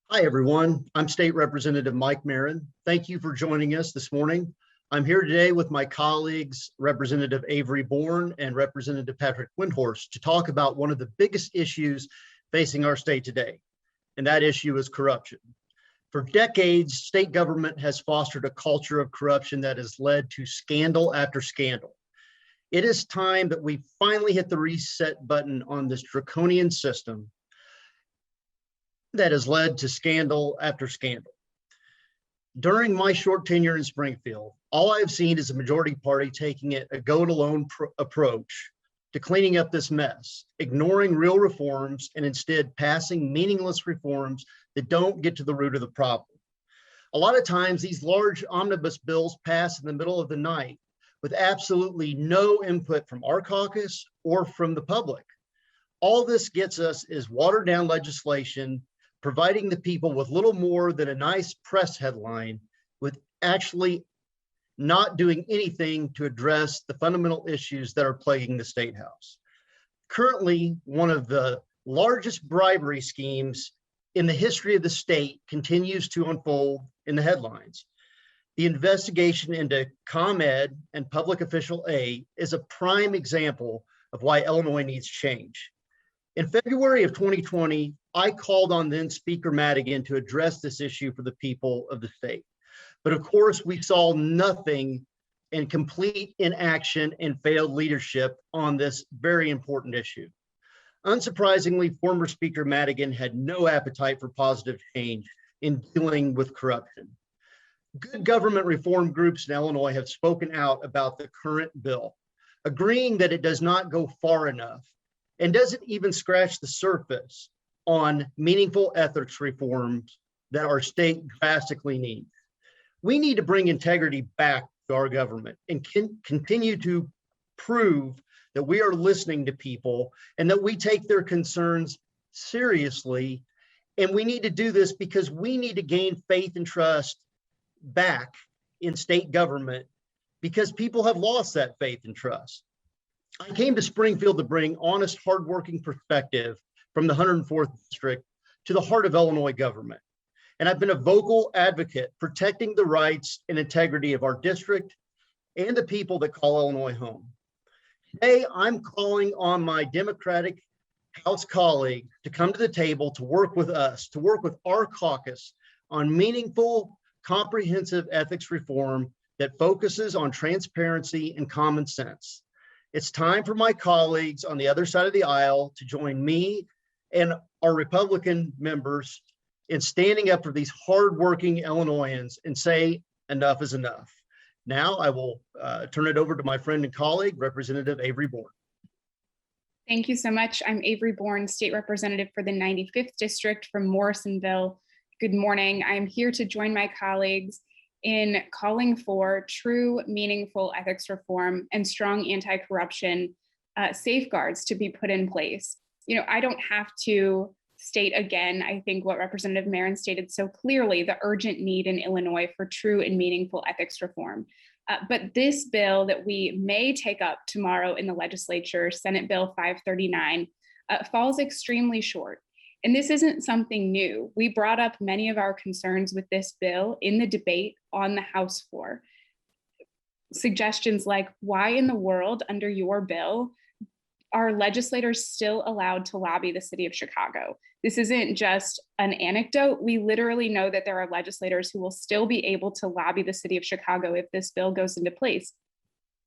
Hi, everyone. I'm State Representative Mike Marin. Thank you for joining us this morning. I'm here today with my colleagues, Representative Avery Bourne and Representative Patrick Windhorst, to talk about one of the biggest issues facing our state today, and that issue is corruption. For decades, state government has fostered a culture of corruption that has led to scandal after scandal. It is time that we finally hit the reset button on this draconian system that has led to scandal after scandal. During my short tenure in Springfield, all I've seen is a majority party taking a go-it-alone approach to cleaning up this mess, ignoring real reforms and instead passing meaningless reforms that don't get to the root of the problem. A lot of times these large omnibus bills pass in the middle of the night with absolutely no input from our caucus or from the public. All this gets us is watered down legislation, providing the people with little more than a nice press headline, with actually not doing anything to address the fundamental issues that are plaguing the State House. Currently, one of the largest bribery schemes in the history of the state continues to unfold in the headlines. The investigation into ComEd and Public Official A is a prime example of why Illinois needs change. In February of 2020, I called on then Speaker Madigan to address this issue for the people of the state. But of course, we saw nothing and complete inaction and failed leadership on this very important issue. Unsurprisingly, former Speaker Madigan had no appetite for positive change in dealing with corruption. Good government reform groups in Illinois have spoken out about the current bill, agreeing that it does not go far enough and doesn't even scratch the surface on meaningful ethics reforms that our state drastically needs. We need to bring integrity back to our government and continue to prove that we are listening to people and that we take their concerns seriously. And we need to do this because we need to gain faith and trust back in state government because people have lost that faith and trust. I came to Springfield to bring honest, hardworking perspective from the 104th District to the heart of Illinois government. And I've been a vocal advocate protecting the rights and integrity of our district and the people that call Illinois home. Today, I'm calling on my Democratic House colleague to come to the table to work with us, to work with our caucus on meaningful, comprehensive ethics reform that focuses on transparency and common sense. It's time for my colleagues on the other side of the aisle to join me and our Republican members in standing up for these hardworking Illinoisans and say enough is enough. Now I will turn it over to my friend and colleague, Representative Avery Bourne. Thank you so much. I'm Avery Bourne, State Representative for the 95th District from Morrisonville. Good morning. I'm here to join my colleagues in calling for true, meaningful ethics reform and strong anti-corruption safeguards to be put in place. I don't have to state again, I think what Representative Marin stated so clearly, the urgent need in Illinois for true and meaningful ethics reform. But this bill that we may take up tomorrow in the legislature, Senate Bill 539, falls extremely short. And this isn't something new. We brought up many of our concerns with this bill in the debate on the House floor. Suggestions like, why in the world under your bill are legislators still allowed to lobby the city of Chicago? This isn't just an anecdote. We literally know that there are legislators who will still be able to lobby the city of Chicago if this bill goes into place.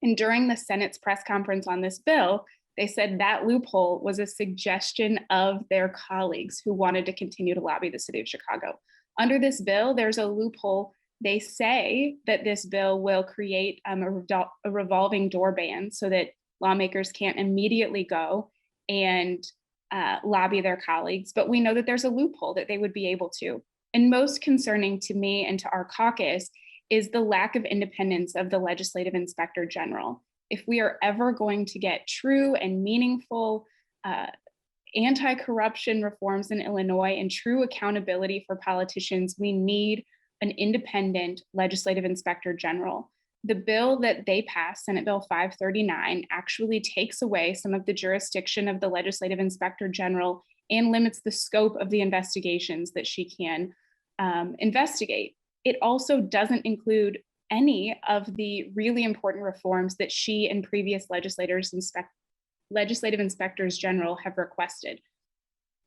And during the Senate's press conference on this bill, they said that loophole was a suggestion of their colleagues who wanted to continue to lobby the city of Chicago. Under this bill, there's a loophole. They say that this bill will create a revolving door ban so that lawmakers can't immediately go and lobby their colleagues, but we know that there's a loophole that they would be able to. And most concerning to me and to our caucus is the lack of independence of the legislative inspector general. If we are ever going to get true and meaningful anti-corruption reforms in Illinois and true accountability for politicians, we need an independent legislative inspector general. The bill that they passed, Senate Bill 539, actually takes away some of the jurisdiction of the legislative inspector general and limits the scope of the investigations that she can investigate. It also doesn't include any of the really important reforms that she and previous legislative inspectors general have requested.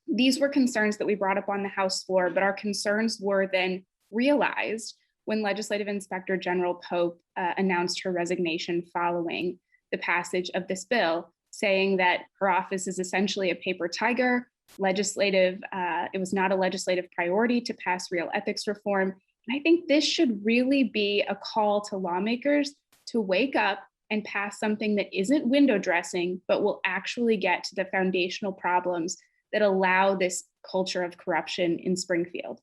These were concerns that we brought up on the House floor, but our concerns were then realized when Legislative Inspector General Pope announced her resignation following the passage of this bill, saying that her office is essentially a paper tiger. It was not a legislative priority to pass real ethics reform. And I think this should really be a call to lawmakers to wake up and pass something that isn't window dressing, but will actually get to the foundational problems that allow this culture of corruption in Springfield.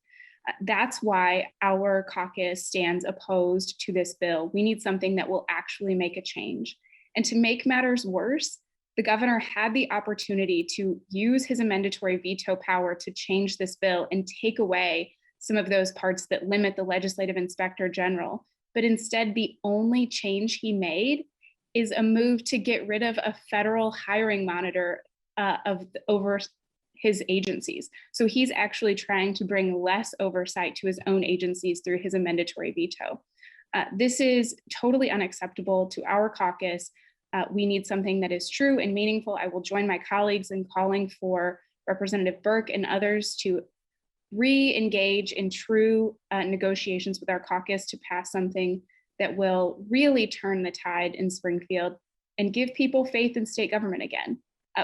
That's why our caucus stands opposed to this bill. We need something that will actually make a change. And to make matters worse, the governor had the opportunity to use his amendatory veto power to change this bill and take away some of those parts that limit the legislative inspector general. But instead, the only change he made is a move to get rid of a federal hiring monitor over his agencies. So he's actually trying to bring less oversight to his own agencies through his amendatory veto. This is totally unacceptable to our caucus. We need something that is true and meaningful. I will join my colleagues in calling for Representative Burke and others to re-engage in true negotiations with our caucus to pass something that will really turn the tide in Springfield and give people faith in state government again.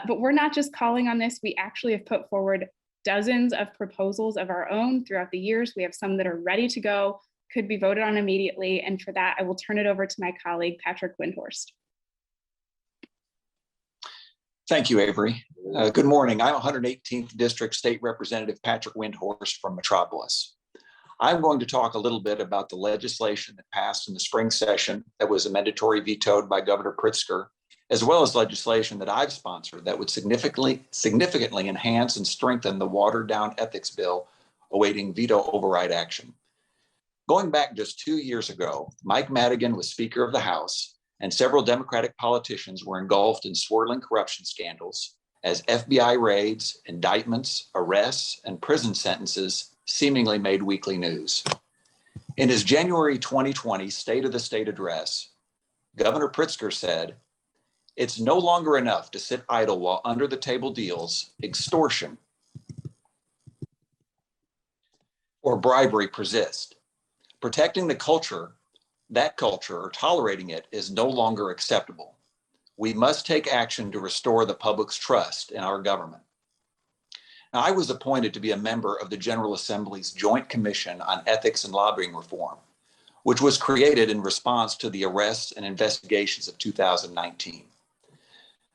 But we're not just calling on this. We actually have put forward dozens of proposals of our own throughout the years. We have some that are ready to go, could be voted on immediately. And for that, I will turn it over to my colleague, Patrick Windhorst. Thank you, Avery. Good morning. I'm 118th District State Representative Patrick Windhorst from Metropolis. I'm going to talk a little bit about the legislation that passed in the spring session that was amendatory vetoed by Governor Pritzker, as well as legislation that I've sponsored that would significantly enhance and strengthen the watered-down ethics bill awaiting veto override action. Going back just 2 years ago, Mike Madigan was Speaker of the House, and several Democratic politicians were engulfed in swirling corruption scandals as FBI raids, indictments, arrests, and prison sentences seemingly made weekly news. In his January 2020 State of the State address, Governor Pritzker said, "It's no longer enough to sit idle while under the table deals, extortion, or bribery persist. Protecting the culture, or tolerating it is no longer acceptable. We must take action to restore the public's trust in our government." Now, I was appointed to be a member of the General Assembly's Joint Commission on Ethics and Lobbying Reform, which was created in response to the arrests and investigations of 2019.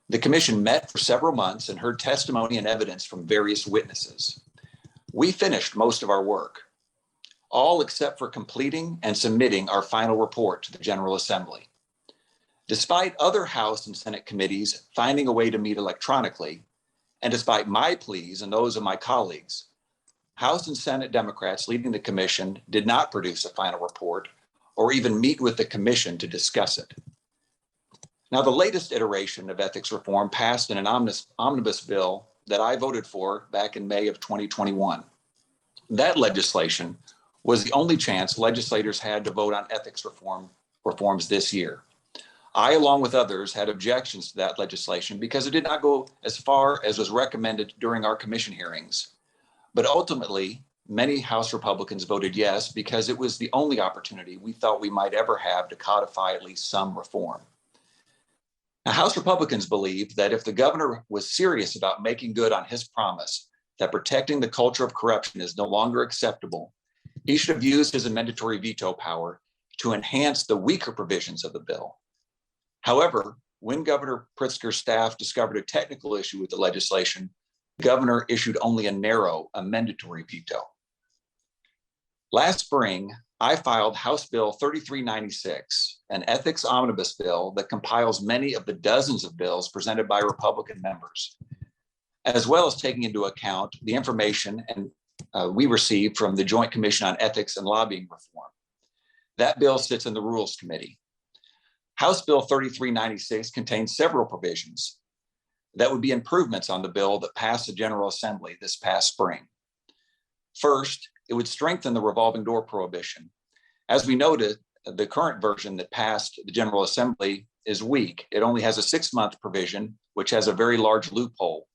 The commission met for several months and heard testimony and evidence from various witnesses. We finished most of our work, all except for completing and submitting our final report to the General Assembly. Despite other House and Senate committees finding a way to meet electronically, and despite my pleas and those of my colleagues, House and Senate Democrats leading the commission did not produce a final report or even meet with the commission to discuss it. Now, the latest iteration of ethics reform passed in an omnibus bill that I voted for back in May of 2021. That legislation was the only chance legislators had to vote on ethics reforms this year. I, along with others, had objections to that legislation because it did not go as far as was recommended during our commission hearings. But ultimately, many House Republicans voted yes because it was the only opportunity we thought we might ever have to codify at least some reform. Now, House Republicans believed that if the governor was serious about making good on his promise that protecting the culture of corruption is no longer acceptable, he should have used his amendatory veto power to enhance the weaker provisions of the bill. However, when Governor Pritzker's staff discovered a technical issue with the legislation, the governor issued only a narrow amendatory veto. Last spring, I filed House Bill 3396, an ethics omnibus bill that compiles many of the dozens of bills presented by Republican members, as well as taking into account the information we received from the Joint Commission on Ethics and Lobbying Reform. That bill sits in the Rules Committee. House Bill 3396 contains several provisions that would be improvements on the bill that passed the General Assembly this past spring. First, it would strengthen the revolving door prohibition. As we noted, the current version that passed the General Assembly is weak. It only has a 6-month provision, which has a very large loophole,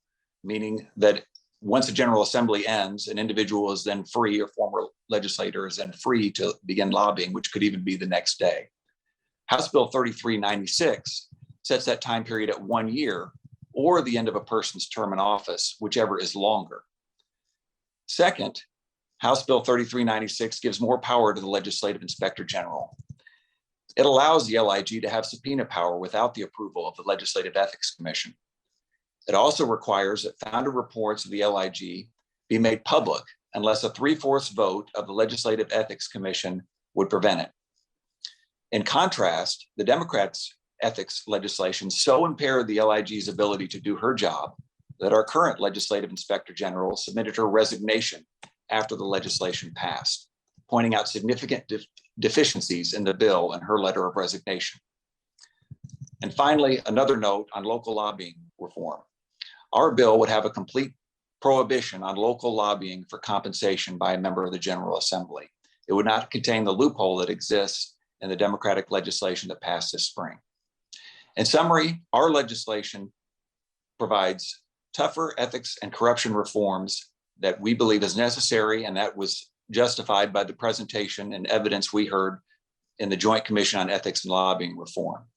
meaning that once a General Assembly ends, an individual is then free, or former legislator is then free to begin lobbying, which could even be the next day. House Bill 3396 sets that time period at 1 year or the end of a person's term in office, whichever is longer. Second, House Bill 3396 gives more power to the Legislative Inspector General. It allows the LIG to have subpoena power without the approval of the Legislative Ethics Commission. It also requires that founder reports of the LIG be made public unless a 3/4 vote of the Legislative Ethics Commission would prevent it. In contrast, the Democrats' ethics legislation so impaired the LIG's ability to do her job that our current Legislative Inspector General submitted her resignation after the legislation passed, pointing out significant deficiencies in the bill in her letter of resignation. And finally, another note on local lobbying reform. Our bill would have a complete prohibition on local lobbying for compensation by a member of the General Assembly. It would not contain the loophole that exists in the Democratic legislation that passed this spring. In summary, our legislation provides tougher ethics and corruption reforms that we believe is necessary, and that was justified by the presentation and evidence we heard in the Joint Commission on Ethics and Lobbying Reform.